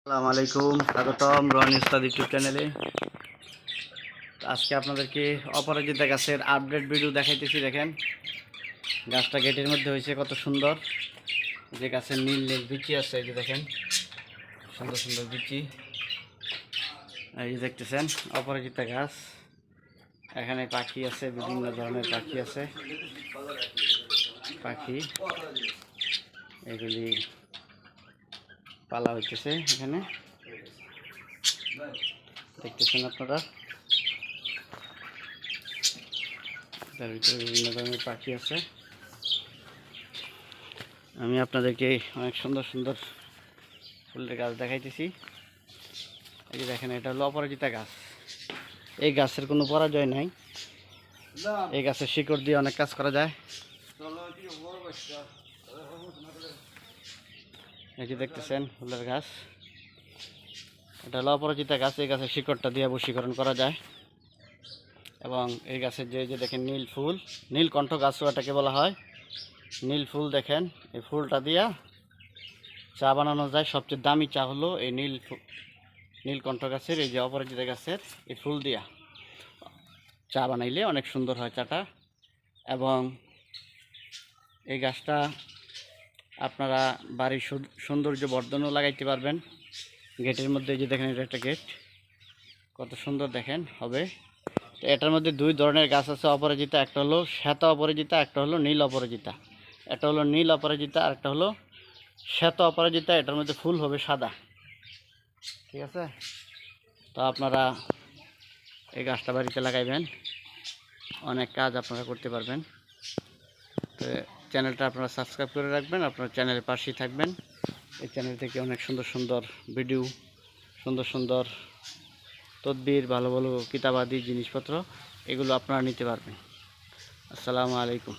আসসালামু আলাইকুম, স্বাগতম রনি উস্তাদ ইউটিউব চ্যানেলে। আজকে আপনাদেরকে অপরাজিতা গাছের আপডেট ভিডিও দেখাইতেছি। দেখেন গাছটা গেটের মধ্যে হয়েছে কত সুন্দর। যে গাছের নীল নীল বিচি আছে, এই যে দেখেন সুন্দর সুন্দর বিচি, এই যে দেখতেছেন অপরাজিতা গাছ। এখানে পাখি আছে, বিভিন্ন ধরনের পাখি আছে। পাখি এগুলি পালা হইতেছে, এখানে দেখতেছেন আপনারা। তার ভিতরে বিভিন্ন ধরনের পাখি আছে। আমি আপনাদেরকে অনেক সুন্দর সুন্দর ফুলের গাছ দেখাইতেছি। এই যে দেখেন, এটা হলো অপরাজিতা গাছ। এই গাছের কোনো পরাজয় নাই। এই গাছের শিকড় দিয়ে অনেক কাজ করা যায়। এই যে দেখতেছেন ফুলের গাছ, এটা হলো অপরাজিতা গাছ। এই গাছের শিকড়টা দিয়ে বশীকরণ করা যায়। এবং এই গাছের যে দেখেন নীল ফুল, নীলকণ্ঠ গাছও এটাকে বলা হয়। নীল ফুল দেখেন, এই ফুলটা দিয়া চা বানানো যায়। সবচেয়ে দামি চা হলো এই নীলকণ্ঠ গাছের, এই যে অপরাজিতা গাছের এই ফুল দিয়া চা বানাইলে অনেক সুন্দর হয় চাটা। এবং এই গাছটা আপনারা বাড়ির সৌন্দর্য বর্ধনও লাগাইতে পারবেন। গেটের মধ্যে যে দেখেন, এটা একটা গেট, কত সুন্দর দেখেন হবে। তো এটার মধ্যে দুই ধরনের গাছ আছে অপরাজিতা, একটা হলো শ্বেত অপরাজিতা, একটা হলো নীল অপরাজিতা। একটা হলো নীল অপরাজিতা আর একটা হলো শ্বেত অপরাজিতা। এটার মধ্যে ফুল হবে সাদা, ঠিক আছে। তো আপনারা এই গাছটা বাড়িতে লাগাইবেন, অনেক কাজ আপনারা করতে পারবেন। তো চ্যানেলটা আপনারা সাবস্ক্রাইব করে রাখবেন, আপনার চ্যানেলের পাশেই থাকবেন। এই চ্যানেল থেকে অনেক সুন্দর সুন্দর ভিডিও, সুন্দর সুন্দর তদবির, ভালো ভালো কিতাবাদি জিনিসপত্র, এগুলো আপনারা নিতে পারবেন। আসসালামু আলাইকুম।